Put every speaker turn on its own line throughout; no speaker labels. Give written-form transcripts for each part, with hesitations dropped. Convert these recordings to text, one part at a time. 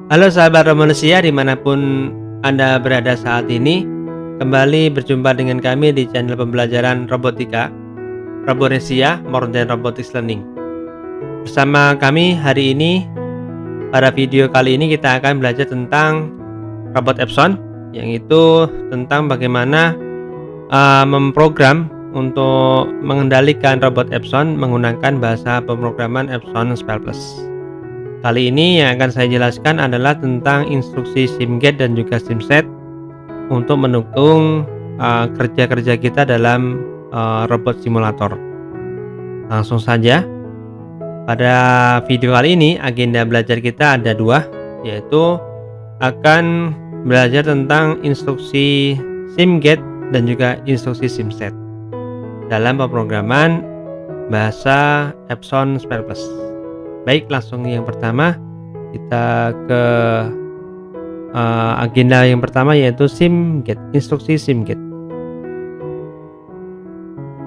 Halo sahabat manusia dimanapun Anda berada saat ini. Kembali berjumpa dengan kami di channel pembelajaran robotika Robonesia More Than Robotics Learning. Bersama kami hari ini, pada video kali ini kita akan belajar tentang robot Epson, yang itu tentang bagaimana memprogram untuk mengendalikan robot Epson menggunakan bahasa pemrograman Epson SPL+. Kali ini yang akan saya jelaskan adalah tentang instruksi SIMGATE dan juga SIMSET untuk mendukung kerja-kerja kita dalam robot simulator. Langsung saja, pada video kali ini agenda belajar kita ada dua, yaitu akan belajar tentang instruksi SIMGATE dan juga instruksi SIMSET dalam pemrograman bahasa Epson SPL+. Baik, langsung yang pertama kita ke agenda yang pertama, yaitu SIMGATE, instruksi SIMGATE.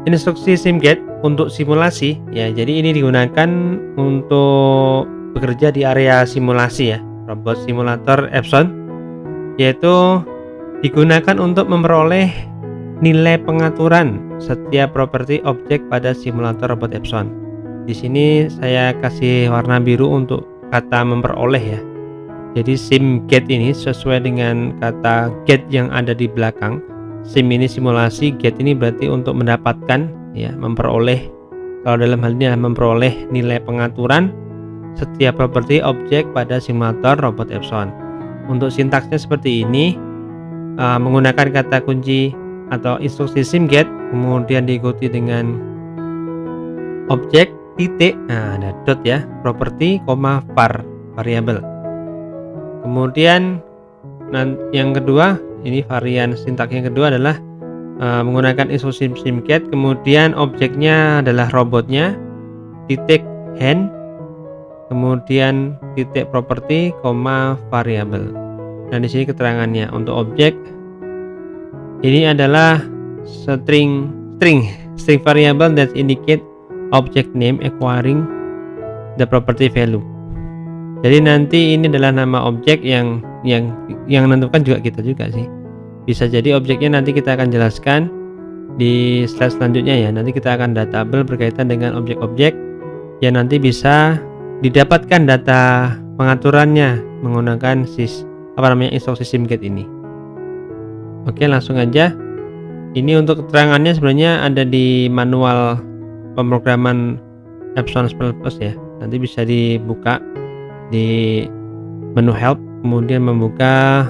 Instruksi SIMGATE untuk simulasi ya, jadi ini digunakan untuk bekerja di area simulasi ya, robot simulator Epson, yaitu digunakan untuk memperoleh nilai pengaturan setiap properti objek pada simulator robot Epson. Di sini saya kasih warna biru untuk kata memperoleh ya. Jadi SIMGATE ini sesuai dengan kata GATE yang ada di belakang. SIM ini simulasi, GATE ini berarti untuk mendapatkan ya, memperoleh. Kalau dalam hal ini memperoleh nilai pengaturan setiap properti objek pada simulator robot Epson. Untuk sintaksnya seperti ini, menggunakan kata kunci atau instruksi SIMGATE, kemudian diikuti dengan objek titik, nah ada dot ya, properti, var, variabel. Kemudian yang kedua, ini varian sintaks yang kedua adalah menggunakan instruksi SIMGATE, kemudian objeknya adalah robotnya, titik hand, kemudian titik properti, variabel. Nah di sini keterangannya untuk objek ini adalah string variable that indicate object name acquiring the property value. Jadi nanti ini adalah nama objek yang menentukan juga kita juga sih. Bisa jadi objeknya nanti kita akan jelaskan di slide selanjutnya ya. Nanti kita akan datable berkaitan dengan objek-objek yang nanti bisa didapatkan data pengaturannya menggunakan instruksi SIMGATE ini. Oke, langsung aja. Ini untuk keterangannya sebenarnya ada di manual pemrograman Epson SPL+ ya. Nanti bisa dibuka di menu help, kemudian membuka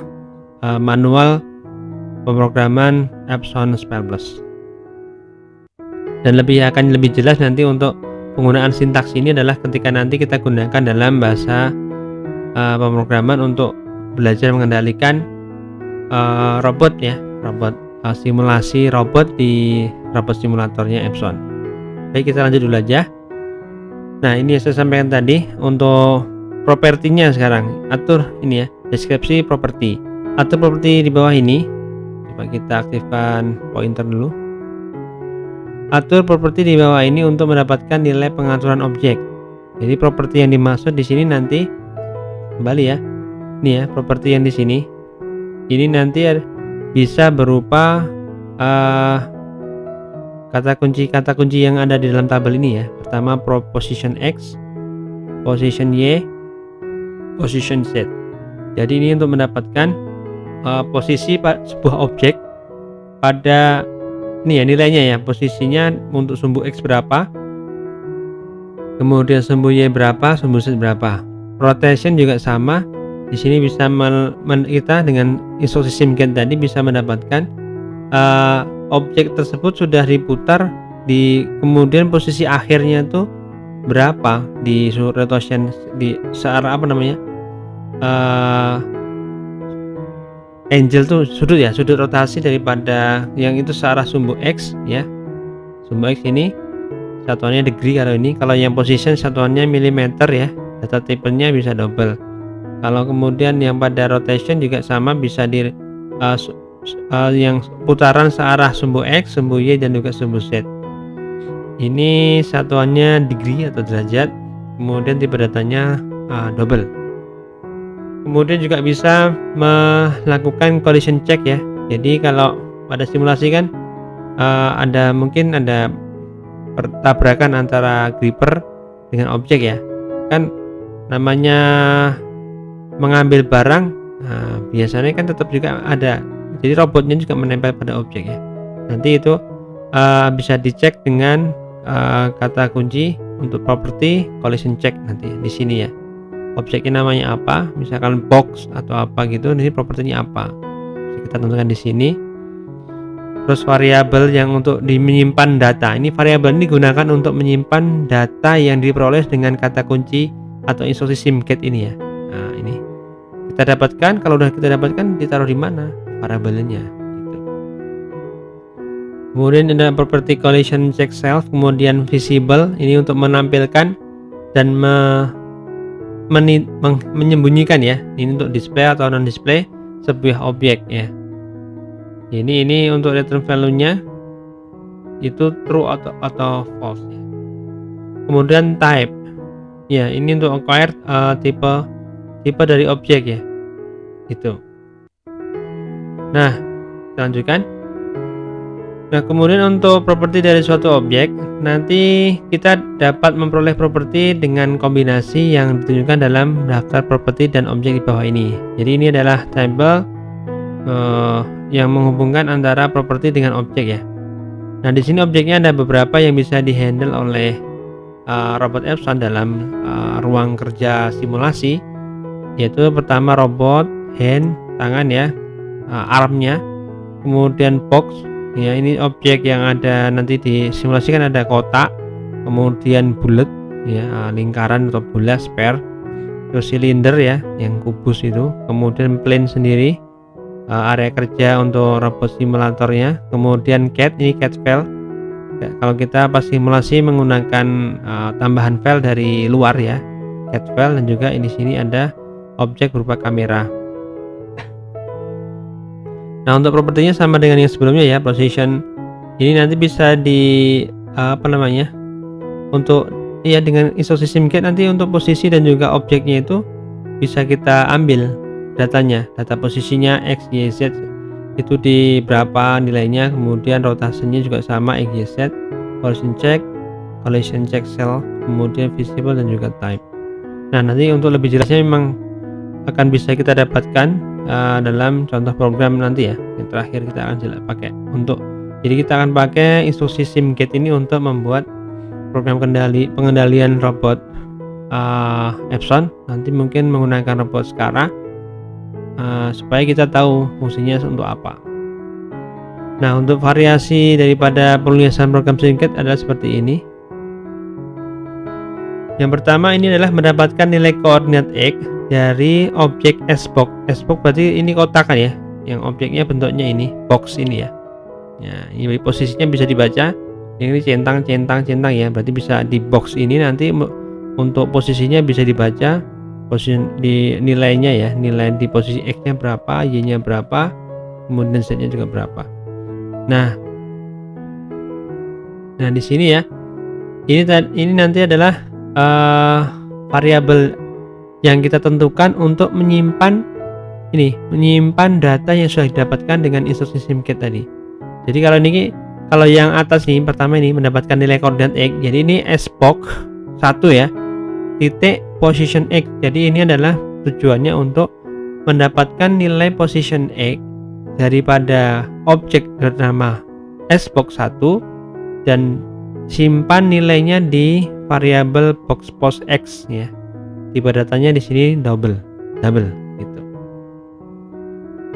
manual pemrograman Epson SPL+. Dan akan lebih jelas nanti untuk penggunaan sintaks ini adalah ketika nanti kita gunakan dalam bahasa pemrograman untuk belajar mengendalikan robot ya, robot simulasi robot di robot simulatornya Epson. Baik, kita lanjut dulu aja. Nah, ini yang saya sampaikan tadi untuk propertinya. Sekarang atur ini ya, deskripsi properti. Atur properti di bawah ini. Coba kita aktifkan pointer dulu. Atur properti di bawah ini untuk mendapatkan nilai pengaturan objek. Jadi properti yang dimaksud di sini nanti kembali ya. Ini ya, properti yang di sini. Ini nanti bisa berupa kata kunci yang ada di dalam tabel ini ya. Pertama position X, position Y, position Z. Jadi ini untuk mendapatkan posisi sebuah objek pada ini ya, nilainya ya, posisinya untuk sumbu X berapa, kemudian sumbu Y berapa, sumbu Z berapa. Rotation juga sama. Di sini bisa kita dengan instruksi SIMGATE tadi bisa mendapatkan objek tersebut sudah diputar di kemudian posisi akhirnya tuh berapa di rotation di searah angle tuh sudut ya, sudut rotasi daripada yang itu searah sumbu X ya. Sumbu X ini satuannya degree kalau yang position satuannya milimeter ya. Data tipenya bisa double. Kalau kemudian yang pada rotation juga sama, bisa di yang putaran searah sumbu X, sumbu Y, dan juga sumbu Z. Ini satuannya degree atau derajat, kemudian tipe datanya double. Kemudian juga bisa melakukan collision check ya. Jadi kalau pada simulasi kan mungkin ada pertabrakan antara gripper dengan objek ya. Kan namanya mengambil barang, biasanya kan tetap juga ada. Jadi robotnya juga menempel pada objek ya. Nanti itu bisa dicek dengan kata kunci untuk property collision check nanti di sini ya. Objeknya namanya apa, misalkan box atau apa gitu, ini propertinya apa. Bisa kita tentukan di sini. Terus variabel yang untuk menyimpan data. Ini variabel ini digunakan untuk menyimpan data yang diperoleh dengan kata kunci atau instruksi SIMGATE ini ya. Nah, ini kita dapatkan, kalau udah kita dapatkan ditaruh di mana variabelnya gitu. Kemudian ada property collision check self, kemudian visible ini untuk menampilkan dan menyembunyikan ya. Ini untuk display atau non display sebuah objek ya. Ini untuk return value-nya itu true atau false ya. Kemudian type ya, ini untuk acquired tipe dari objek ya itu. Nah, kita lanjutkan. Nah, kemudian untuk properti dari suatu objek, nanti kita dapat memperoleh properti dengan kombinasi yang ditunjukkan dalam daftar properti dan objek di bawah ini. Jadi ini adalah tabel yang menghubungkan antara properti dengan objek ya. Nah, di sini objeknya ada beberapa yang bisa dihandle oleh robot Epson dalam ruang kerja simulasi, yaitu pertama robot, hand, tangan ya, armnya, kemudian box ya, ini objek yang ada nanti disimulasikan, ada kotak, kemudian bulat ya, lingkaran atau bola sphere, terus silinder ya yang kubus itu, kemudian plane sendiri, area kerja untuk robot simulatornya, kemudian CAD, ini CAD file ya, kalau kita pas simulasi menggunakan tambahan file dari luar ya, CAD file, dan juga di sini ada objek berupa kamera. Nah, untuk propertinya sama dengan yang sebelumnya ya, position ini nanti bisa untuk ya dengan instruksi SIMGATE nanti untuk posisi dan juga objeknya itu bisa kita ambil datanya, data posisinya X, Y, Z itu di berapa nilainya, kemudian rotasinya juga sama X, Y, Z, collision check cell, kemudian visible dan juga type. Nah, nanti untuk lebih jelasnya memang akan bisa kita dapatkan dalam contoh program nanti ya, yang terakhir kita akan pakai untuk, jadi kita akan pakai instruksi SIMGATE ini untuk membuat program pengendalian robot Epson, nanti mungkin menggunakan robot SCARA supaya kita tahu fungsinya untuk apa. Nah, untuk variasi daripada penulisan program SIMGATE adalah seperti ini. Yang pertama ini adalah mendapatkan nilai koordinat X dari objek SBox. SBox berarti ini kotak kan ya, yang objeknya bentuknya ini box ini ya. Ya, ini posisinya bisa dibaca. Yang ini centang ya, berarti bisa di box ini nanti untuk posisinya bisa dibaca, posisi di nilainya ya, nilai di posisi X-nya berapa, Y-nya berapa, kemudian Z-nya juga berapa. Nah, di sini ya, ini nanti adalah variabel yang kita tentukan untuk menyimpan data yang sudah didapatkan dengan instruksi SIMGATE tadi. Jadi kalau yang atas nih, pertama ini mendapatkan nilai koordinat X, jadi ini SBox 1 ya, titik position X. Jadi ini adalah tujuannya untuk mendapatkan nilai position X daripada objek bernama SBox 1 dan simpan nilainya di variabel box post X ya. Tipe datanya di sini double gitu.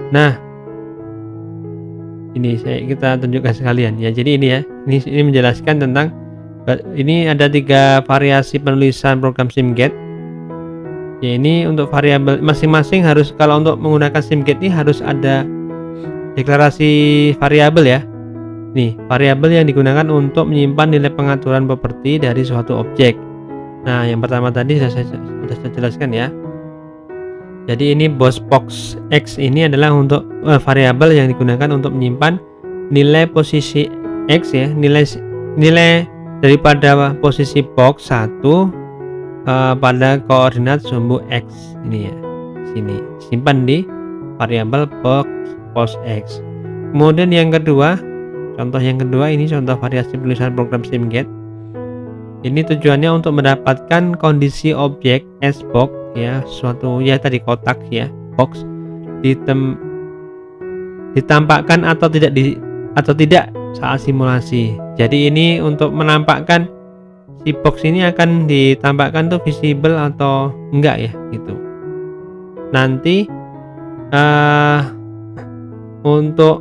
Nah, ini kita tunjukkan sekalian ya. Jadi ini ya, ini menjelaskan tentang ini ada 3 variasi penulisan program SIMGATE. Ya, ini untuk variabel masing-masing harus, kalau untuk menggunakan SIMGATE ini harus ada deklarasi variabel ya. Nih, variabel yang digunakan untuk menyimpan nilai pengaturan properti dari suatu objek. Nah, yang pertama tadi sudah saya jelaskan ya. Jadi ini box X ini adalah untuk variabel yang digunakan untuk menyimpan nilai posisi X ya, nilai daripada posisi box 1 pada koordinat sumbu X ini ya. sini, simpan di variabel box pos x. Kemudian yang kedua, contoh yang kedua ini contoh variasi penulisan program SimGet. Ini tujuannya untuk mendapatkan kondisi objek sbox ya, suatu ya tadi kotak ya, box ditampakkan atau tidak saat simulasi. Jadi ini untuk menampakkan si box ini akan ditampakkan tuh visible atau enggak ya gitu. Nanti untuk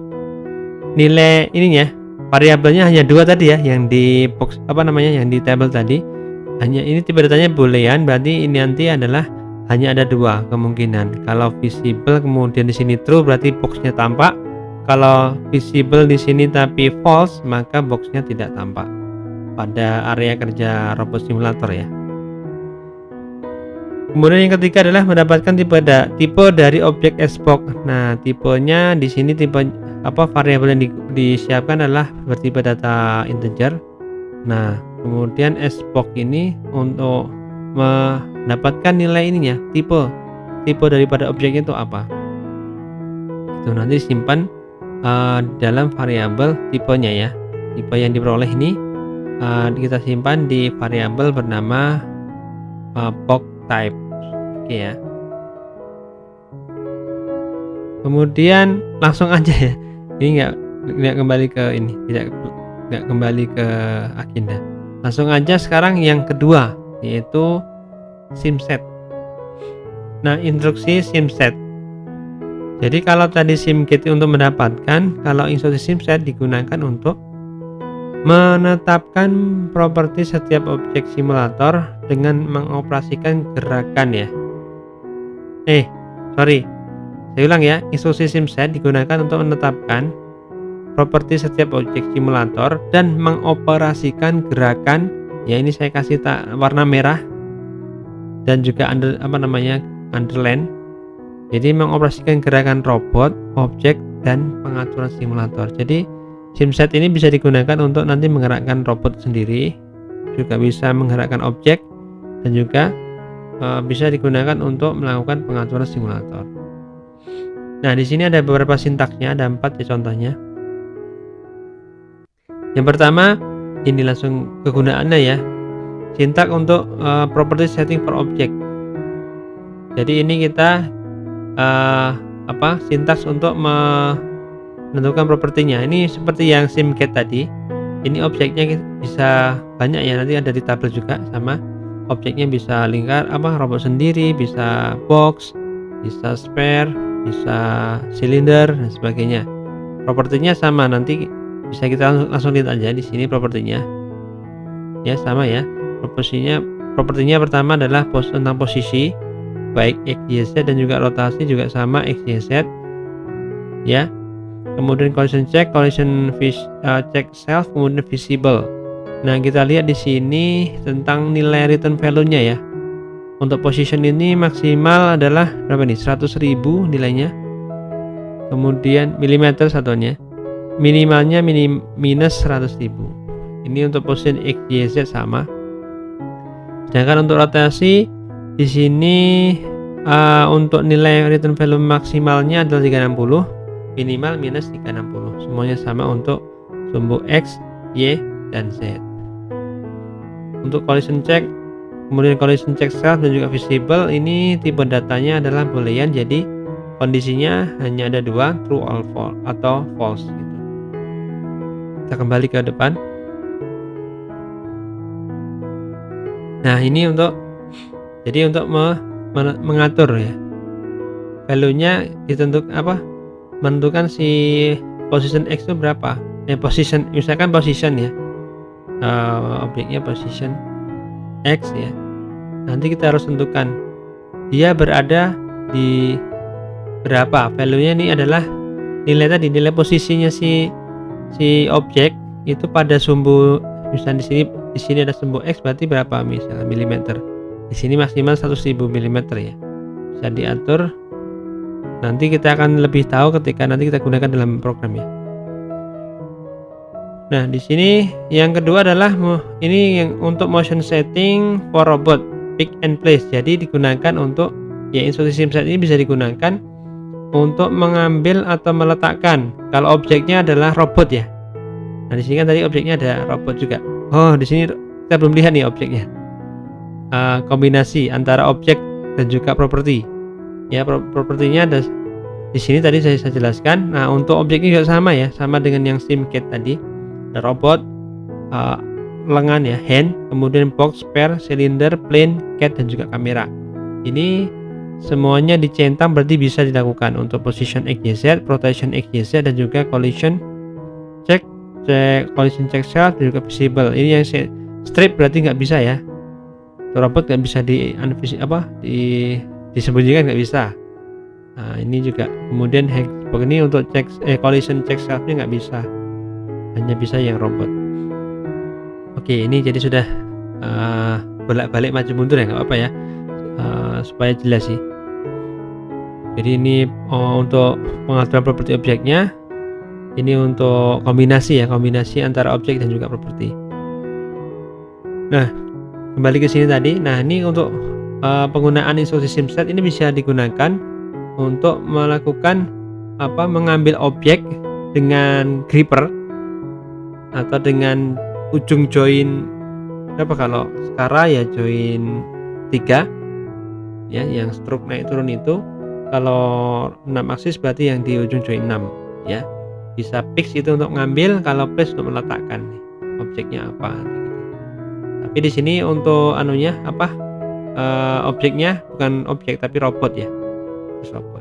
nilai ininya, variabelnya hanya dua tadi ya, yang di box yang di table tadi. Hanya ini tipe datanya boolean, berarti ini nanti adalah hanya ada dua kemungkinan. Kalau visible kemudian di sini true, berarti boxnya tampak. Kalau visible di sini tapi false, maka boxnya tidak tampak pada area kerja robot simulator ya. Kemudian yang ketiga adalah mendapatkan tipe dari objek sbox. Nah, tipenya di sini variabel yang disiapkan adalah bertipe data integer. Nah, kemudian sbox ini untuk mendapatkan nilai ininya, tipe daripada objeknya itu apa? Itu nanti simpan dalam variabel tipenya ya. Tipe yang diperoleh ini kita simpan di variabel bernama box type. Oke ya. Kemudian langsung aja ya. Ini nggak kembali ke ini, tidak kembali ke agenda. Langsung aja sekarang yang kedua, yaitu simset. Nah, instruksi simset. Jadi kalau tadi SimGet untuk mendapatkan, kalau instruksi simset digunakan untuk menetapkan properti setiap objek simulator dengan mengoperasikan gerakan ya. Saya ulang ya, instruksi simset digunakan untuk menetapkan properti setiap objek simulator dan mengoperasikan gerakan. Ya, ini saya kasih warna merah dan juga underline. Jadi mengoperasikan gerakan robot, objek, dan pengaturan simulator. Jadi simset ini bisa digunakan untuk nanti menggerakkan robot sendiri, juga bisa menggerakkan objek, dan juga bisa digunakan untuk melakukan pengaturan simulator. Nah, di sini ada beberapa sintaksnya, ada 4 ya contohnya. Yang pertama, ini langsung kegunaannya ya. Sintak untuk property setting for object. Jadi ini kita sintaks untuk menentukan propertinya. Ini seperti yang SimGet tadi. Ini objeknya bisa banyak ya, nanti ada di tabel juga, sama objeknya bisa lingkar robot sendiri, bisa box, bisa sphere, bisa silinder dan sebagainya. Propertinya sama, nanti bisa kita langsung lihat aja di sini propertinya. Ya, sama ya. Propertinya pertama adalah tentang posisi, baik X, Y, Z, dan juga rotasi juga sama X, Y, Z ya. Kemudian collision check self, kemudian visible. Nah, kita lihat di sini tentang nilai return value-nya ya. Untuk position ini maksimal adalah berapa nih? 100.000 nilainya. Kemudian milimeter satuannya. Minimalnya minus 100.000. Ini untuk position X, Y, Z sama. Sedangkan untuk rotasi di sini untuk nilai return value maksimalnya adalah 360, minimal minus 360. Semuanya sama untuk sumbu X, Y, dan Z. Untuk collision check, kemudian collision check self dan juga visible, ini tipe datanya adalah boolean, jadi kondisinya hanya ada dua, true or false atau false gitu. Kita kembali ke depan. Nah, ini untuk mengatur ya, value-nya menentukan si position X itu berapa. Misalkan position ya, objeknya position X ya. Nanti kita harus tentukan dia berada di berapa. Value-nya ini adalah nilai posisinya si objek itu pada sumbu. Misalnya di sini ada sumbu X, berarti berapa misalnya milimeter. Di sini maksimal 100.000 mm ya. Bisa diatur. Nanti kita akan lebih tahu ketika nanti kita gunakan dalam program ya. Nah, di sini yang kedua adalah ini yang untuk motion setting for robot pick and place. Jadi digunakan untuk Ya, instruksi SIMSET ini bisa digunakan untuk mengambil atau meletakkan kalau objeknya adalah robot ya. Nah, di sini kan tadi objeknya ada robot juga. Oh, di sini kita belum lihat nih objeknya. Kombinasi antara objek dan juga properti. Ya, propertinya ada di sini tadi saya jelaskan. Nah, untuk objeknya juga sama ya, sama dengan yang SIMCAT tadi. Ada robot, lengan ya, hand, kemudian box, spare, silinder, plane, cat dan juga kamera. Ini semuanya dicentang berarti bisa dilakukan untuk position XYZ, rotation XYZ dan juga collision check collision check self dan juga visible. Ini yang strip berarti nggak bisa ya. Robot nggak bisa disembunyikan, nggak bisa. Nah, ini juga kemudian ini untuk check collision check self-nya nggak bisa, hanya bisa yang robot. Oke, ini jadi sudah bolak-balik maju mundur ya, nggak apa-apa ya, supaya jelas sih. Jadi ini untuk pengaturan properti objeknya, ini untuk kombinasi antara objek dan juga properti. Nah, kembali ke sini tadi. Nah, ini untuk penggunaan instruksi SIMSET ini bisa digunakan untuk melakukan mengambil objek dengan gripper atau dengan ujung join kalau Skara ya join 3 ya, yang stroke naik turun itu. Kalau 6 aksis berarti yang di ujung join 6 ya. Bisa fix itu untuk ngambil, kalau place untuk meletakkan objeknya apa gitu. Tapi di sini untuk objeknya bukan objek tapi robot ya. Robot.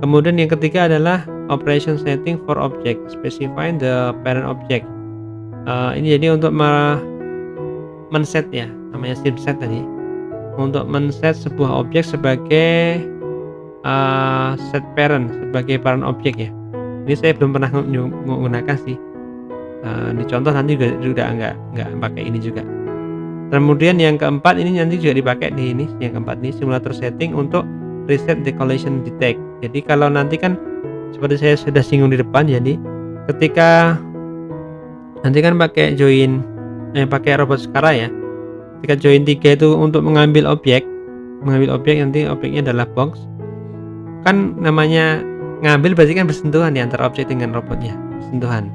Kemudian yang ketiga adalah operation setting for object, specifying the parent object. Ini jadi untuk men-set ya, namanya SIMSET tadi, untuk men-set sebuah objek sebagai set parent, sebagai parent objek ya. Ini saya belum pernah menggunakan sih. Di contoh nanti juga nggak pakai ini juga. Kemudian yang keempat ini nanti juga dipakai di ini, yang keempat ini simulator setting untuk reset the collision detect. Jadi kalau nanti kan seperti saya sudah singgung di depan, jadi ketika nanti kan pakai robot Skara ya. Ketika join 3 itu untuk mengambil objek nanti objeknya adalah box. Kan namanya ngambil berarti kan bersentuhan ya antara objek dengan robotnya, bersentuhan.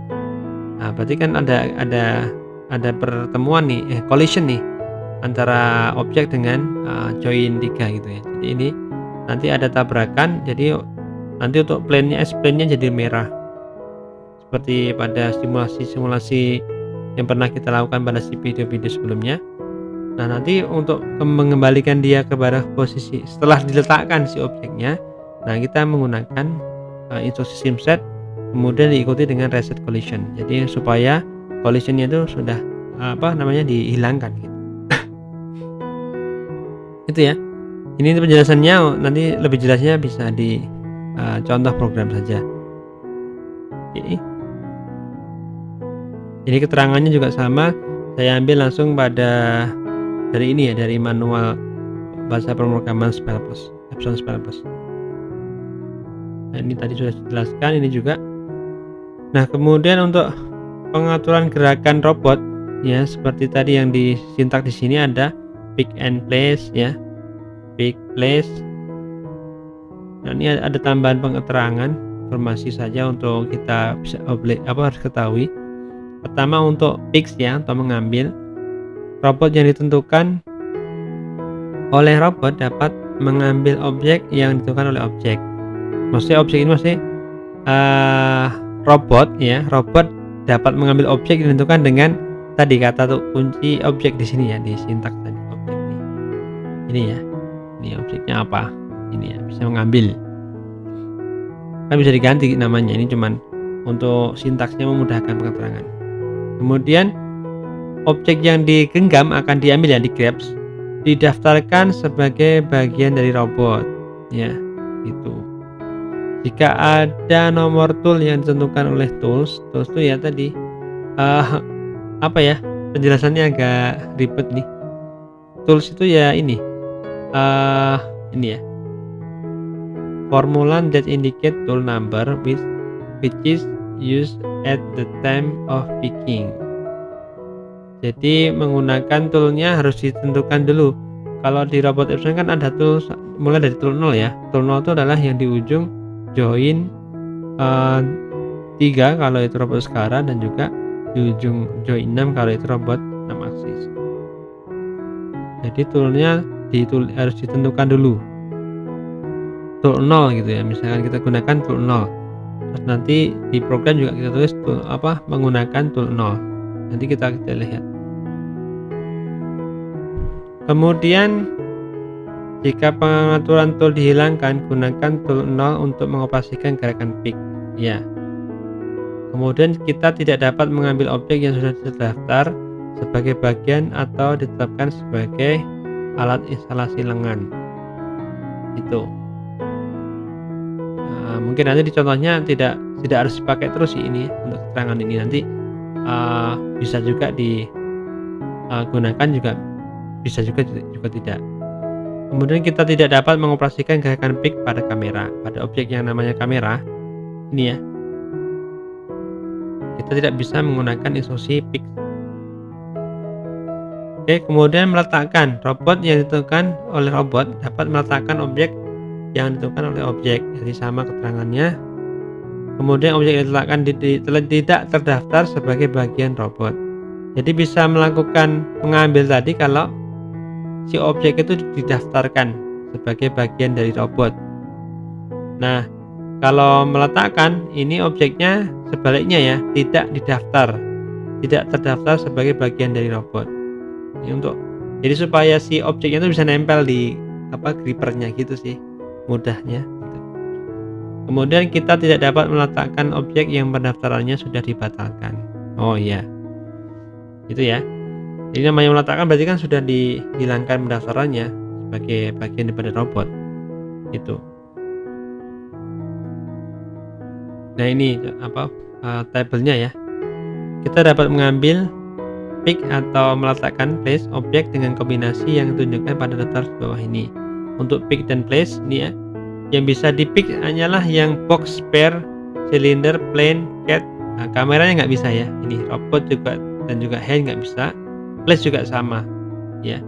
Nah, berarti kan ada pertemuan nih, collision nih antara objek dengan join 3 gitu ya. Jadi ini nanti ada tabrakan, jadi nanti untuk S-plane-nya jadi merah. Seperti pada simulasi yang pernah kita lakukan pada video-video sebelumnya. Nah, nanti untuk mengembalikan dia kepada posisi setelah diletakkan si objeknya, nah kita menggunakan instruksi SIMSET kemudian diikuti dengan reset collision. Jadi supaya collisionnya itu sudah dihilangkan gitu. Itu ya. Ini penjelasannya, nanti lebih jelasnya bisa di contoh program saja. Oke. Jadi keterangannya juga sama, saya ambil langsung dari ini ya, dari manual bahasa pemrograman Epson SPLPlus. Nah, ini tadi sudah dijelaskan, ini juga. Nah, kemudian untuk pengaturan gerakan robot ya, seperti tadi yang disintak di sini ada pick and place ya, pick place. Nah, ini ada tambahan keterangan informasi saja untuk kita bisa harus ketahui. Pertama untuk pick ya, atau mengambil, robot yang ditentukan oleh robot dapat mengambil objek yang ditentukan oleh objek. Maksudnya objek ini robot ya, robot dapat mengambil objek yang ditentukan dengan tadi kata kunci objek di sini ya, di sintaks tadi objek ini ya. Ini objeknya apa? Ini ya, bisa mengambil. Kan bisa diganti namanya, ini cuman untuk sintaksnya memudahkan pengeterangan. Kemudian objek yang digenggam akan diambil ya, di-grabs, didaftarkan sebagai bagian dari robot ya, gitu. Jika ada nomor tool yang ditentukan oleh tools itu ya tadi penjelasannya agak ribet nih. Tools itu ya ini ya, formula that indicate tool number which is used at the time of picking. Jadi menggunakan toolnya harus ditentukan dulu Kalau di robot Epson kan ada tool mulai dari tool 0 ya. Tool 0 itu adalah yang di ujung join 3 kalau itu robot sekarang, dan juga di ujung join 6 kalau itu robot 6 aksis. Jadi toolnya harus ditentukan dulu tool 0 gitu ya. Misalkan kita gunakan tool 0, terus nanti di program juga kita tulis tool menggunakan tool 0. Nanti kita lihat. Kemudian jika pengaturan tool dihilangkan, gunakan tool 0 untuk mengoperasikan gerakan pick ya. Kemudian kita tidak dapat mengambil objek yang sudah terdaftar sebagai bagian atau ditetapkan sebagai alat instalasi lengan itu. Mungkin nanti di contohnya tidak harus dipakai terus sih ini untuk keterangan ini, nanti bisa juga digunakan, juga bisa juga tidak. Kemudian kita tidak dapat mengoperasikan gerakan pick pada kamera, pada objek yang namanya kamera ini ya. Kita tidak bisa menggunakan instruksi pick. Oke, kemudian meletakkan. Robot yang ditentukan oleh robot dapat meletakkan objek yang ditentukan oleh objek. Jadi sama keterangannya. Kemudian objek yang diletakkan tidak terdaftar sebagai bagian robot. Jadi bisa melakukan mengambil tadi kalau si objek itu didaftarkan sebagai bagian dari robot. Nah, kalau meletakkan ini objeknya sebaliknya ya, tidak terdaftar sebagai bagian dari robot. Ini jadi supaya si objeknya itu bisa nempel di grippernya gitu sih mudahnya. Kemudian kita tidak dapat meletakkan objek yang pendaftarannya sudah dibatalkan. Oh iya, itu ya. Jadi namanya meletakkan berarti kan sudah dihilangkan pendaftarannya sebagai bagian daripada robot itu. Nah ini tabelnya ya. Kita dapat mengambil, pick atau meletakkan place objek dengan kombinasi yang ditunjukkan pada daftar di bawah ini. Untuk pick dan place ini ya, yang bisa di pick hanyalah yang box, spare, silinder, plane, cat. Nah, kameranya nggak bisa ya. Ini robot juga dan juga hand nggak bisa. Place juga sama ya.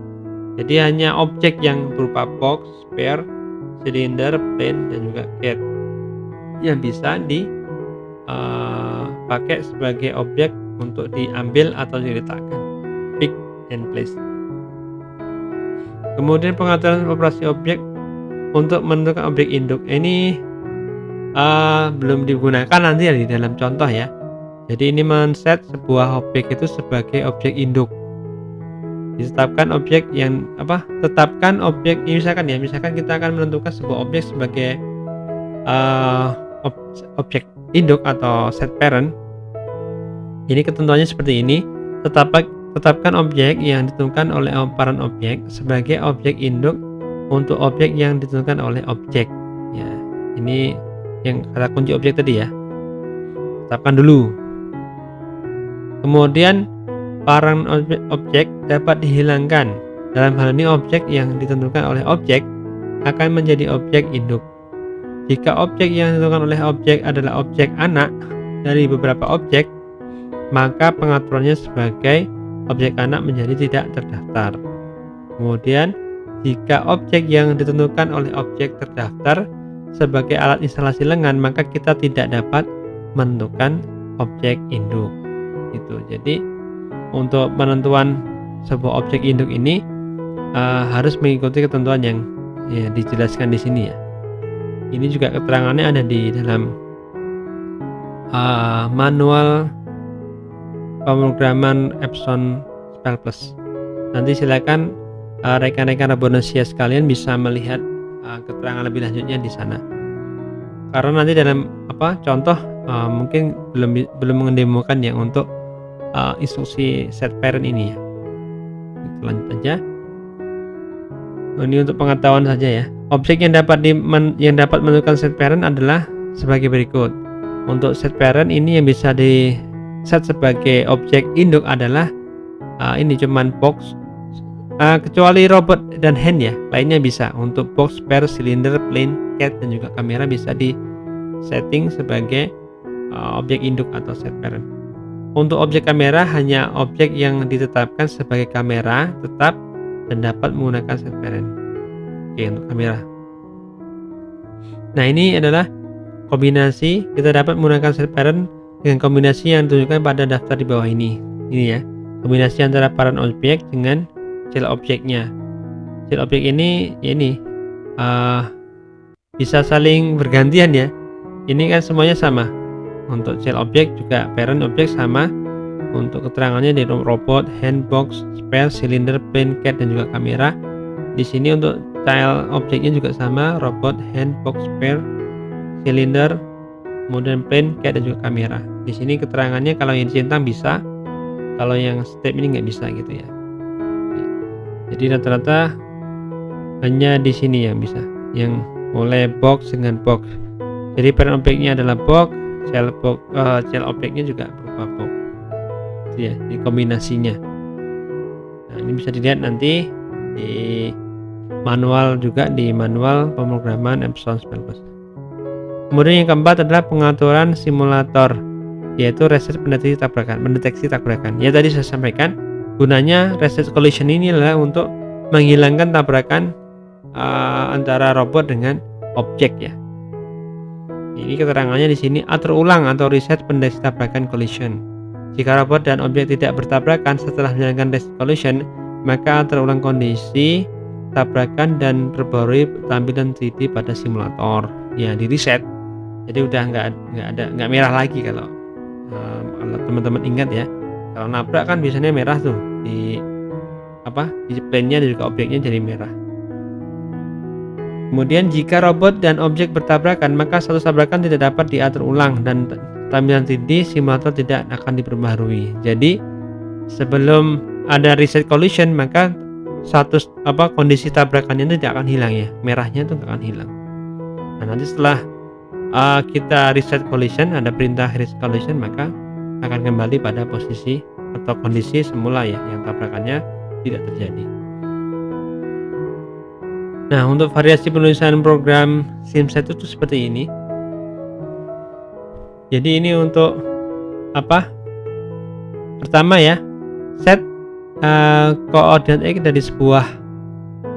Jadi hanya objek yang berupa box, spare, silinder, plane, dan juga cat yang bisa dipakai sebagai objek untuk diambil atau diletakkan. Pick and place. Kemudian pengaturan operasi objek untuk menentukan objek induk. Ini belum digunakan nanti ya di dalam contoh ya. Jadi ini men-set sebuah objek itu sebagai objek induk. Ditetapkan objek yang tetapkan objek misalkan kita akan menentukan sebuah objek sebagai objek induk atau set parent. Ini ketentuannya seperti ini. Tetapkan objek yang ditentukan oleh operan objek sebagai objek induk untuk objek yang ditentukan oleh objek ya. Ini yang kata kunci objek tadi ya. Tetapkan dulu. Kemudian parent objek dapat dihilangkan. Dalam hal ini objek yang ditentukan oleh objek akan menjadi objek induk. Jika objek yang ditentukan oleh objek adalah objek anak dari beberapa objek, maka pengaturannya sebagai objek anak menjadi tidak terdaftar. Kemudian jika objek yang ditentukan oleh objek terdaftar sebagai alat instalasi lengan, maka kita tidak dapat menentukan objek induk. Itu. Jadi untuk penentuan sebuah objek induk ini harus mengikuti ketentuan yang dijelaskan di sini ya. Ini juga keterangannya ada di dalam manual pemrograman Epson Spell Plus. Nanti silakan rekan-rekan Robonesia sekalian bisa melihat keterangan lebih lanjutnya di sana. Karena nanti dalam contoh mungkin belum mendemokan yang untuk instruksi set parent ini ya. Lanjut aja. Ini untuk pengetahuan saja ya. Objek yang dapat menentukan set parent adalah sebagai berikut. Untuk set parent ini yang bisa di set sebagai objek induk adalah ini cuman box, kecuali robot dan hand ya. Lainnya bisa. Untuk box, spare, silinder, plane, cat, dan juga kamera bisa di setting sebagai objek induk atau set parent. Untuk objek kamera hanya objek yang ditetapkan sebagai kamera tetap dan dapat menggunakan set parent. Oke, untuk kamera. Nah, ini adalah kombinasi, kita dapat menggunakan set parent dengan kombinasi yang ditunjukkan pada daftar di bawah ini. Ini ya, kombinasi antara parent objek dengan child objeknya. Child objek ini bisa saling bergantian ya. Ini kan semuanya sama. Untuk child objek juga parent objek sama. Untuk keterangannya di robot, hand, box, spare, cylinder, plane, cat, dan juga kamera. Di sini untuk child objeknya juga sama, robot, hand, box, spare, cylinder, kemudian plane, cat, dan juga kamera. Di sini keterangannya kalau yang dicentang bisa, kalau yang step ini nggak bisa gitu ya. Jadi rata-rata hanya di sini yang bisa, yang mulai box dengan box. Jadi parent objeknya adalah box, child objeknya juga berupa box. Itu ya, di kombinasinya. Nah, ini bisa dilihat nanti di manual juga, di manual pemrograman Epson 19. Kemudian yang keempat adalah pengaturan simulator, yaitu reset mendeteksi tabrakan. Ya, tadi saya sampaikan gunanya reset collision ini adalah untuk menghilangkan tabrakan antara robot dengan objek ya. Ini keterangannya di sini, atur ulang atau reset pendeteksi tabrakan collision. Jika robot dan objek tidak bertabrakan setelah menjalankan reset collision, maka atur ulang kondisi tabrakan dan perbarui tampilan 3D pada simulator. Ya, di reset. Jadi udah nggak merah lagi kalau teman-teman ingat ya. Kalau nabrak kan biasanya merah tuh di plane-nya dan juga objeknya jadi merah. Kemudian jika robot dan objek bertabrakan, maka satu tabrakan tidak dapat diatur ulang dan tampilan 3D simulator tidak akan diperbaharui. Jadi sebelum ada reset collision, maka kondisi tabrakannya itu tidak akan hilang ya, merahnya itu nggak akan hilang. Nah, nanti setelah kita reset collision, ada perintah reset collision, maka akan kembali pada posisi atau kondisi semula ya, yang tabrakannya tidak terjadi. Nah, untuk variasi penulisan program SimSet itu seperti ini. Jadi ini untuk pertama ya, set koordinat X dari sebuah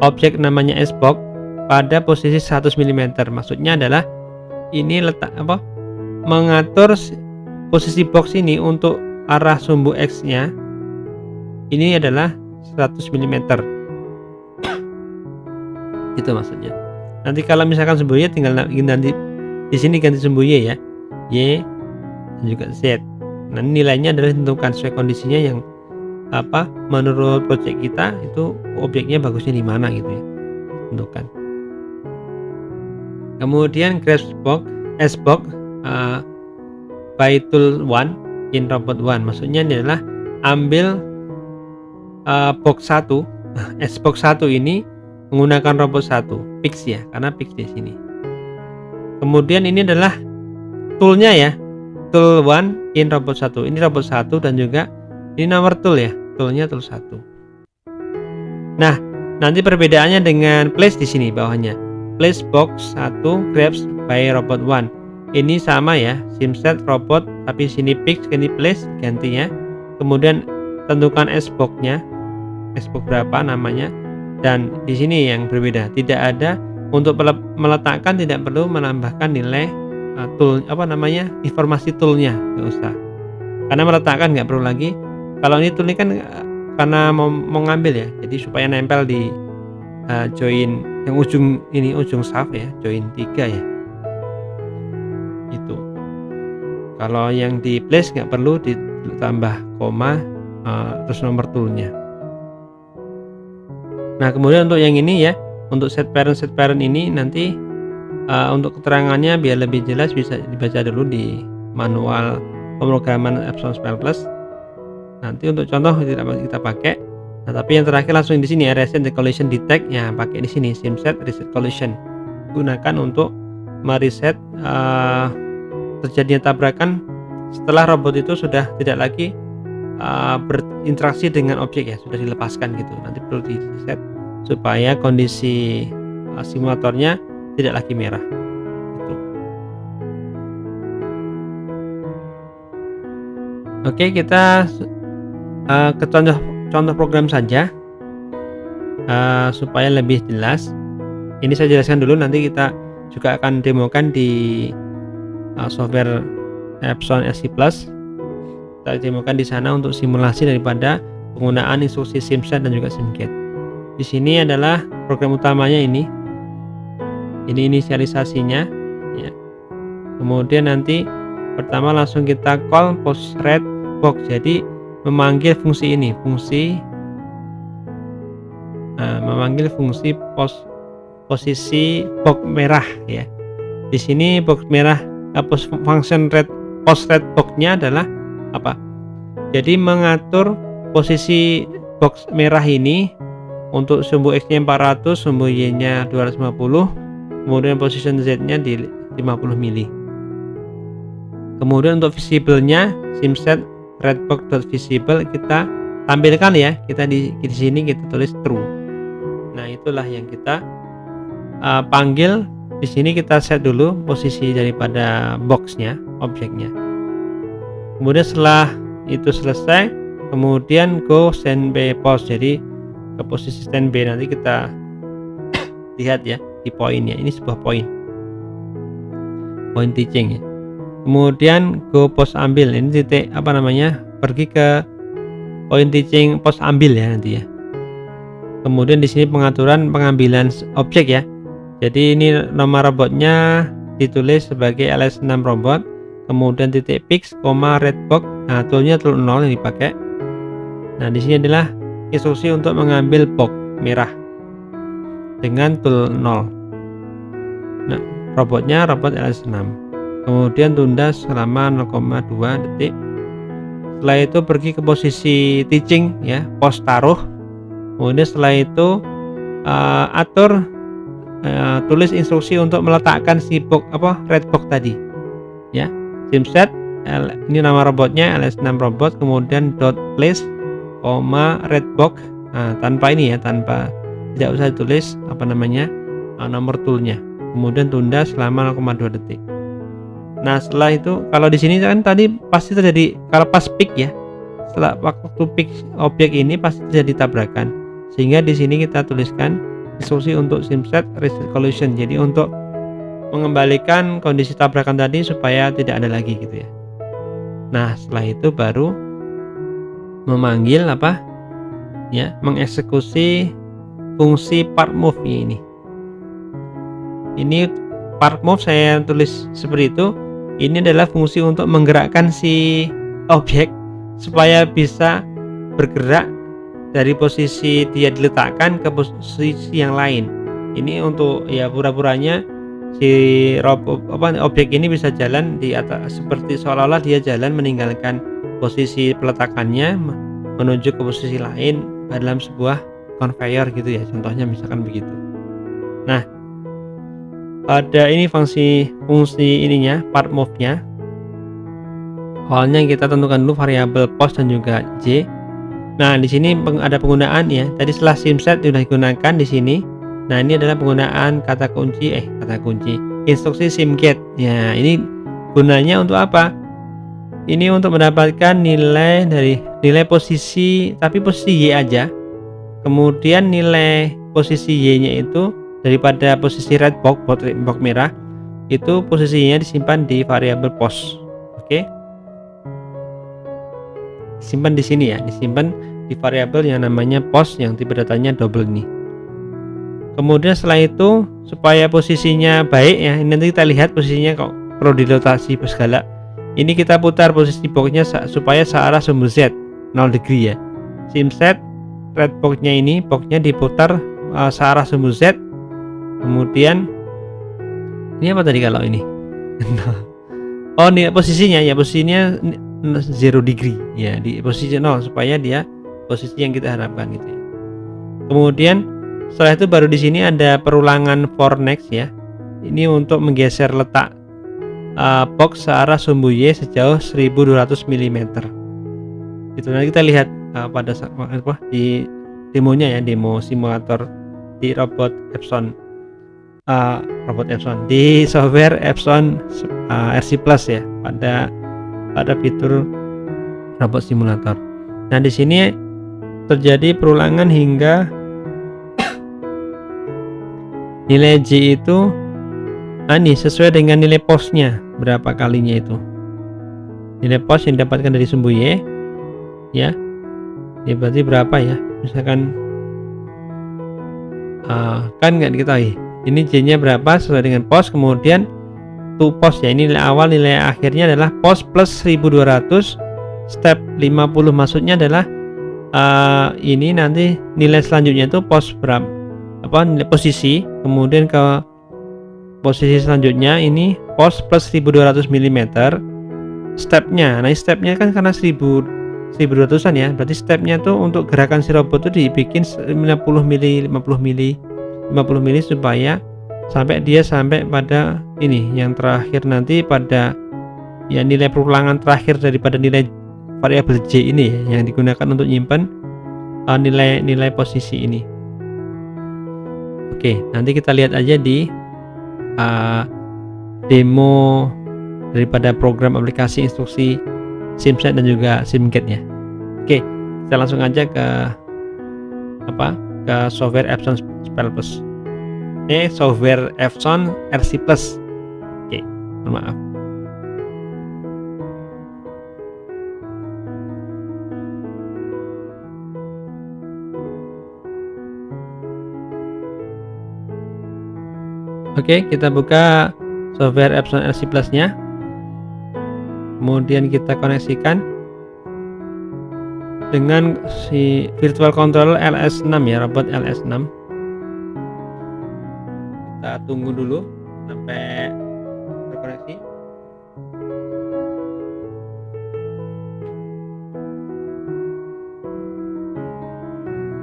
objek namanya S-box pada posisi 100 mm. Maksudnya adalah ini mengatur posisi box ini untuk arah sumbu X-nya. Ini adalah 100 mm. Itu maksudnya. Nanti kalau misalkan sumbu Y tinggal nanti di sini ganti sumbu Y ya, Y dan juga Z. Nah, nilainya adalah ditentukan sesuai kondisinya yang menurut project kita itu objeknya bagusnya di mana gitu ya, tentukan. Kemudian grab S-box by tool 1 in robot 1. Maksudnya ini adalah ambil box 1 S-box 1 ini menggunakan robot 1 fix ya, karena fix di sini. Kemudian ini adalah toolnya ya, tool 1 in robot 1. Ini robot 1 dan juga ini nomor tool ya, toolnya tool 1. Nah, nanti perbedaannya dengan place di sini bawahnya. Place box 1 grabs by robot 1. Ini sama ya, SimSet robot, tapi sini fix, ini place ganti ya. Kemudian tentukan S-box-nya, S-box berapa namanya. Dan di sini yang berbeda, tidak ada untuk meletakkan, tidak perlu menambahkan nilai tool informasi toolnya, nggak usah, karena meletakkan nggak perlu lagi. Kalau ini tool ini kan karena mau ngambil ya, jadi supaya nempel di join yang ujung shaft ya, join 3 ya itu. Kalau yang di place nggak perlu ditambah koma terus nomor toolnya. Nah, kemudian untuk yang ini ya, untuk set parent ini nanti untuk keterangannya biar lebih jelas bisa dibaca dulu di manual pemrograman Epson 19. Nanti untuk contoh tidak kita pakai. Nah, tapi yang terakhir langsung di sini ya, reset the collision detect ya, pakai di sini SimSet reset collision. Gunakan untuk mereset terjadinya tabrakan setelah robot itu sudah tidak lagi berinteraksi dengan objek ya, sudah dilepaskan gitu. Nanti perlu di reset supaya kondisi simulatornya tidak lagi merah gitu. Oke, kita ke contoh program saja. supaya lebih jelas. Ini saya jelaskan dulu, nanti kita juga akan demokan di software Epson SC Plus. Kita demokan di sana untuk simulasi daripada penggunaan instruksi SIMSET dan juga SIMGATE. Di sini adalah program utamanya ini inisialisasinya ya. Kemudian nanti pertama langsung kita call post red box, jadi memanggil fungsi ini, memanggil fungsi posisi box merah ya. Di sini box merah function post red box-nya adalah apa? Jadi mengatur posisi box merah ini untuk sumbu X-nya 400, sumbu Y-nya 250, kemudian position Z-nya di 50 mili. Kemudian untuk visible-nya SIMSET redbox.visible kita tampilkan ya. Kita di sini kita tulis true. Nah, itulah yang kita panggil. Di sini kita set dulu posisi daripada box-nya, objeknya. Kemudian setelah itu selesai, kemudian go standby post, jadi ke posisi standby. Nanti kita lihat ya di poinnya, ini sebuah point teaching ya. Kemudian go post ambil, ini titik pergi ke point teaching post ambil ya nanti ya. Kemudian di sini pengaturan pengambilan objek ya. Jadi ini nama robotnya ditulis sebagai LS6 robot, kemudian titik fix, redbox. Nah, toolnya tool 0 yang dipakai. Nah, di sini adalah instruksi untuk mengambil box merah dengan tool 0. Nah, robotnya robot LS6. Kemudian tunda selama 0,2 detik. Setelah itu pergi ke posisi teaching ya, pos taruh. Kemudian setelah itu atur tulis instruksi untuk meletakkan si box redbox tadi ya. SIMSET ini nama robotnya LS6 robot, kemudian dot place, redbox. Nah, tanpa ini ya, tidak usah ditulis nomor toolnya. Kemudian tunda selama 0,2 detik. Nah, setelah itu kalau di sini kan tadi pasti terjadi, kalau pas pick ya, setelah waktu pick objek ini pasti terjadi tabrakan, sehingga di sini kita tuliskan instruksi untuk SIMSET reset collision, jadi untuk mengembalikan kondisi tabrakan tadi supaya tidak ada lagi gitu ya. Nah, setelah itu baru memanggil mengeksekusi fungsi part move ini. Ini part move saya tulis seperti itu. Ini adalah fungsi untuk menggerakkan si objek supaya bisa bergerak dari posisi dia diletakkan ke posisi yang lain. Ini untuk ya pura-puranya si objek ini bisa jalan di atas, seperti seolah-olah dia jalan meninggalkan posisi peletakannya menuju ke posisi lain dalam sebuah conveyor gitu ya, contohnya misalkan begitu. Nah, ada ini fungsi ininya, part move-nya. Awalnya kita tentukan dulu variabel post dan juga J. Nah, di sini ada penggunaan ya. Tadi setelah SIMSET sudah digunakan di sini. Nah, ini adalah penggunaan kata kunci instruksi SIMGATE. Ya, ini gunanya untuk apa? Ini untuk mendapatkan nilai posisi, tapi posisi Y aja. Kemudian nilai posisi Y-nya itu daripada posisi redbox, box merah, itu posisinya disimpan di variabel post. Oke. Simpan di sini ya, disimpan di variabel yang namanya post yang tipe datanya double ini. Kemudian setelah itu supaya posisinya baik ya, ini nanti kita lihat posisinya kok perlu dilotasi segala. Ini kita putar posisi boxnya supaya searah sumbu Z 0 degree ya. SIMSET redboxnya ini boxnya diputar searah sumbu Z. Kemudian ini apa tadi kalau ini? Oh, ini posisinya ya, posisinya 0 degree ya, di posisi 0 supaya dia posisi yang kita harapkan gitu ya. Kemudian setelah itu baru di sini ada perulangan for next ya. Ini untuk menggeser letak box searah sumbu Y sejauh 1200 mm. Itu nanti kita lihat pada di demonya ya, demo simulator di robot Epson di software Epson RC Plus ya, pada fitur robot simulator. Nah, di sini terjadi perulangan hingga nilai J itu ini sesuai dengan nilai posnya, berapa kalinya itu. Nilai pos yang didapatkan dari sumbu Y ya. Ya berarti berapa ya? Misalkan kan nggak diketahui. Ini J-nya berapa sesuai dengan pos, kemudian to pos ya. Ini nilai awal, nilai akhirnya adalah pos plus 1200. Step 50 maksudnya adalah ini nanti nilai selanjutnya itu pos berapa? Nilai posisi, kemudian ke posisi selanjutnya ini pos plus 1200 mm stepnya. Nah stepnya kan karena 1200an ya, berarti stepnya tuh untuk gerakan si robot tuh dibikin 50 mili supaya sampai pada ini yang terakhir nanti pada ya nilai perulangan terakhir daripada nilai variabel J ini ya, yang digunakan untuk nyimpan nilai posisi ini. Oke, nanti kita lihat aja di demo daripada program aplikasi instruksi SimSet dan juga SimGet ya. Oke, kita langsung aja ke software Epson Spell Plus. Software Epson RC Plus. Oke, maaf. Oke, kita buka software Epson RC Plus nya, kemudian kita koneksikan dengan si virtual controller LS6 ya, robot LS6. Kita tunggu dulu sampai terkoneksi.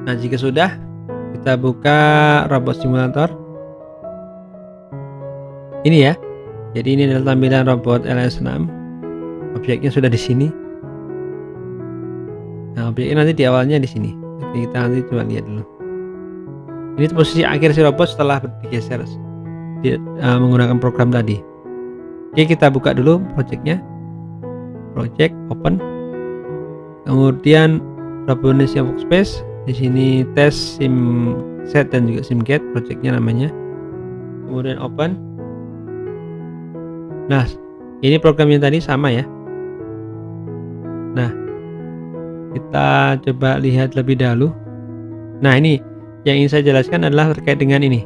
Nah jika sudah, kita buka robot simulator ini ya. Jadi ini adalah tampilan robot LS6. Objeknya sudah di sini. Nah, objeknya nanti di awalnya di sini. Oke, kita nanti coba lihat dulu. Ini posisi akhir si robot setelah digeser menggunakan program tadi. Oke, kita buka dulu projectnya. Project open. Kemudian robot Indonesia Workspace. Di sini tes SimSet dan juga SimGet projectnya namanya. Kemudian open. Nah, ini programnya tadi sama ya. Nah, kita coba lihat lebih dahulu. Nah, ini yang ingin saya jelaskan adalah terkait dengan ini.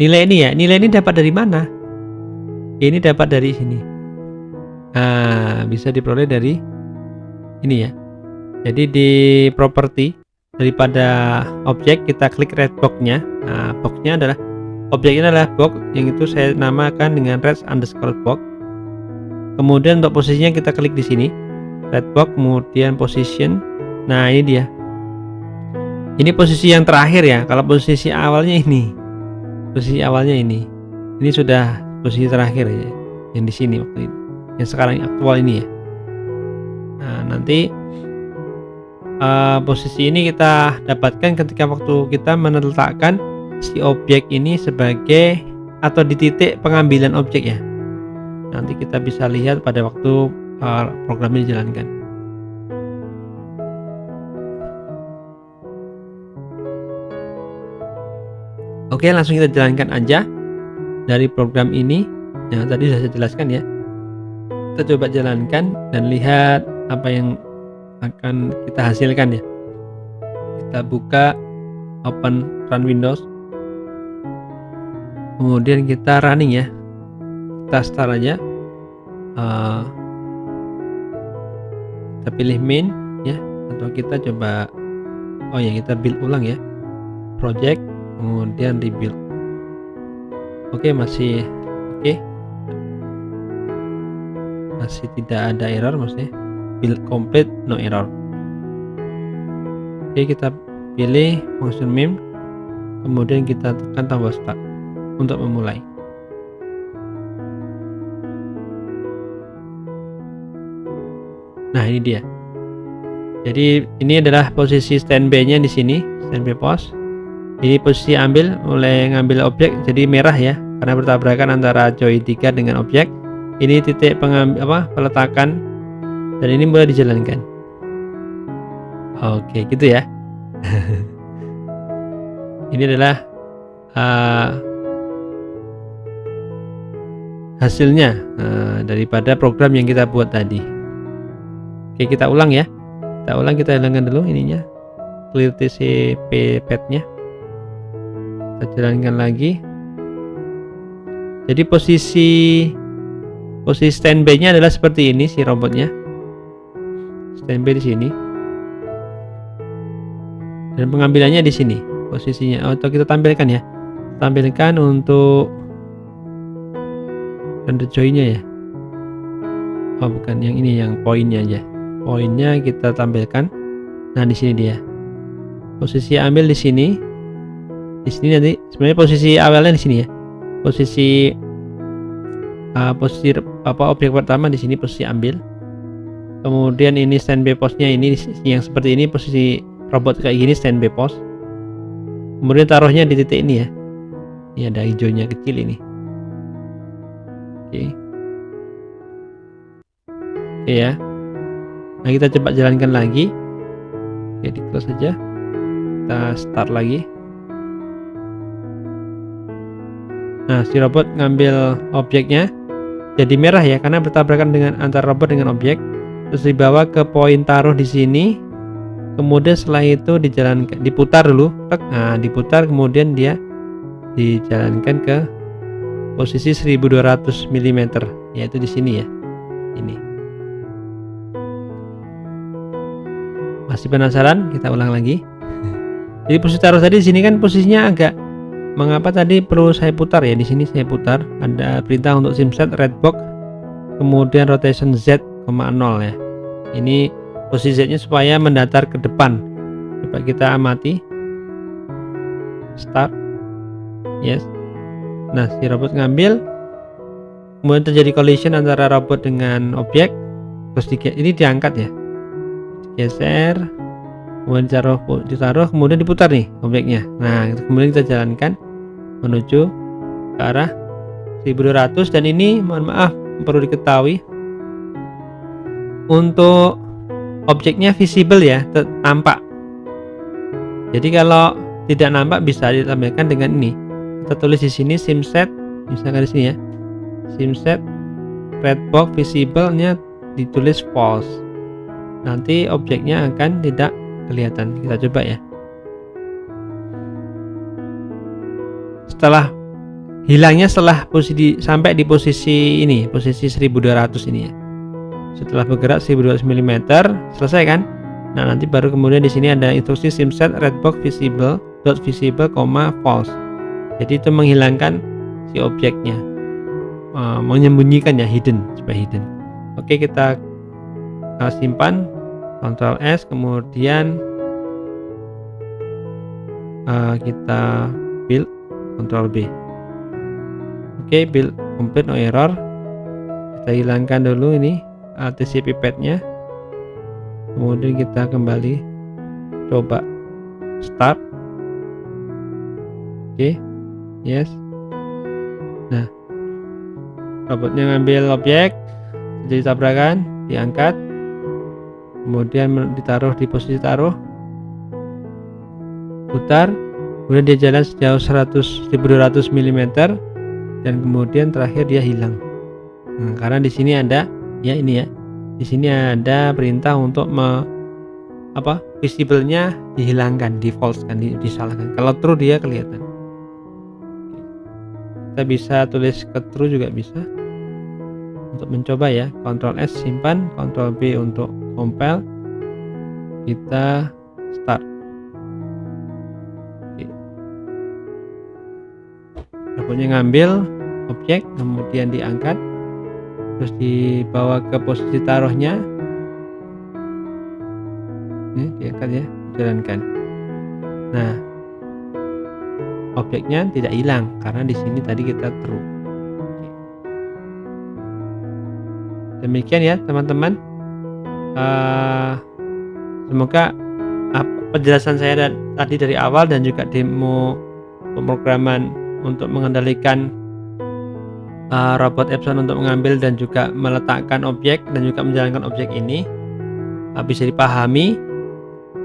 Nilai ini ya, nilai ini dapat dari mana? Ini dapat dari sini. Nah, bisa diperoleh dari ini ya. Jadi di properti daripada objek kita klik red box-nya. Nah, box-nya adalah objeknya adalah box yang itu saya namakan dengan red underscore box. Kemudian untuk posisinya kita klik di sini red box, kemudian position. Nah ini dia, ini posisi yang terakhir ya. Kalau posisi awalnya ini, posisi awalnya ini sudah posisi terakhir ya, yang di sini waktu itu, yang sekarang aktual ini ya. Nah nanti posisi ini kita dapatkan ketika waktu kita meletakkan si objek ini sebagai atau di titik pengambilan objek ya. Nanti kita bisa lihat pada waktu program ini dijalankan. Oke, langsung kita jalankan aja dari program ini yang tadi sudah saya jelaskan ya. Kita coba jalankan dan lihat apa yang akan kita hasilkan ya. Kita buka open run Windows, kemudian kita running ya. Kita start aja. Kita pilih main ya, atau kita coba kita build ulang ya, project, kemudian rebuild. Oke, masih oke. Masih tidak ada error, maksudnya build complete, no error. Oke, kita pilih function main, kemudian kita tekan tombol start untuk memulai. Nah ini dia. Jadi ini adalah posisi standby-nya di sini, standby pos. Ini posisi mulai ngambil objek, jadi merah ya, karena bertabrakan antara join 3 dengan objek. Ini titik peletakan, dan ini mulai dijalankan. Oke, gitu ya. Ini adalah hasilnya daripada program yang kita buat tadi. Oke, kita ulang ya. Kita hilangkan dulu ininya, clear TCP path-nya. Kita jalankan lagi. Jadi posisi standby-nya adalah seperti ini si robotnya. Standby di sini. Dan pengambilannya di sini posisinya. Atau kita tampilkan ya. Tampilkan untuk render join-nya ya. Oh, bukan yang ini, yang poinnya aja. Poinnya kita tampilkan. Nah, di sini dia. Posisi ambil di sini. Di sini nanti sebenarnya posisi awalnya di sini ya. Posisi objek pertama di sini posisi ambil. Kemudian ini standby postnya ini yang seperti ini, posisi robot kayak gini standby post. Kemudian taruhnya di titik ini ya. Ini ada hijaunya kecil ini. Oke ya. Nah, kita coba jalankan lagi. Oke, di close saja. Kita start lagi. Nah, si robot ngambil objeknya jadi merah ya, karena bertabrakan dengan antara robot dengan objek. Terus dibawa ke poin taruh di sini. Kemudian setelah itu dijalankan, diputar dulu. Nah, diputar, kemudian dia dijalankan ke posisi 1200 mm, yaitu di sini ya. Ini. Masih penasaran? Kita ulang lagi. Jadi posisi taruh tadi di sini kan posisinya agak, mengapa tadi perlu saya putar ya? Di sini saya putar. Ada perintah untuk simset redbox, kemudian rotation Z, 0 ya. Ini posisi Z-nya supaya mendatar ke depan. Coba kita amati. Start. Yes. Nah, si robot ngambil, kemudian terjadi collision antara robot dengan objek. Terus ini diangkat ya. Geser, kemudian ditaruh, kemudian diputar nih objeknya. Nah, kemudian kita jalankan menuju ke arah 1200. Dan ini mohon maaf perlu diketahui, untuk objeknya visible ya, tampak. Jadi kalau tidak nampak bisa ditampilkan dengan ini. Kita tulis di sini simset, misalkan di sini ya, simset redbox visible-nya ditulis false. Nanti objeknya akan tidak kelihatan. Kita coba ya. Setelah hilangnya, setelah sampai di posisi ini, posisi 1200 ini ya. Setelah bergerak 1200 mm, selesai kan? Nah, nanti baru kemudian di sini ada instruksi simset redbox visible, false. Jadi itu menghilangkan si objeknya, menyembunyikan ya, hidden, supaya hidden. Oke, kita simpan, Ctrl S, kemudian kita build, Ctrl B. Oke, build complete, no error. Kita hilangkan dulu ini TCP path-nya, kemudian kita kembali coba start. Oke, yes. Nah, robotnya ngambil objek, jadi tabrakan, diangkat, kemudian ditaruh di posisi taruh, putar, kemudian dia jalan sejauh 1200 mm, dan kemudian terakhir dia hilang. Nah, karena di sini ada ya, ini ya, di sini ada perintah untuk visible-nya dihilangkan, di-false-kan, disalahkan. Kalau true dia kelihatan. Kita bisa tulis ke true juga bisa. Untuk mencoba ya, Ctrl S simpan, Ctrl B untuk compile, kita start. Robotnya ngambil objek, kemudian diangkat, terus dibawa ke posisi taruhnya. Ini diangkat ya, jalankan. Nah, objeknya tidak hilang karena di sini tadi kita true. Demikian ya teman-teman. Semoga penjelasan saya tadi dari awal dan juga demo pemrograman untuk mengendalikan robot Epson untuk mengambil dan juga meletakkan objek dan juga menjalankan objek ini bisa dipahami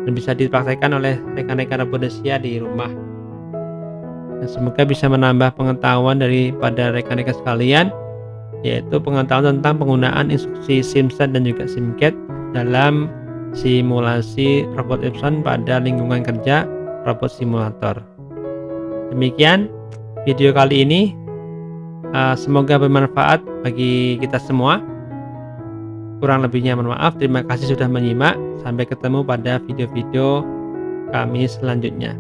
dan bisa dipraktekkan oleh rekan-rekan Robodesia di rumah. Dan semoga bisa menambah pengetahuan daripada rekan-rekan sekalian yaitu pengetahuan tentang penggunaan instruksi SimSet dan juga SimGet dalam simulasi robot Epson pada lingkungan kerja robot simulator. Demikian video kali ini, semoga bermanfaat bagi kita semua. Kurang lebihnya mohon maaf. Terima kasih sudah menyimak. Sampai ketemu pada video-video kami selanjutnya.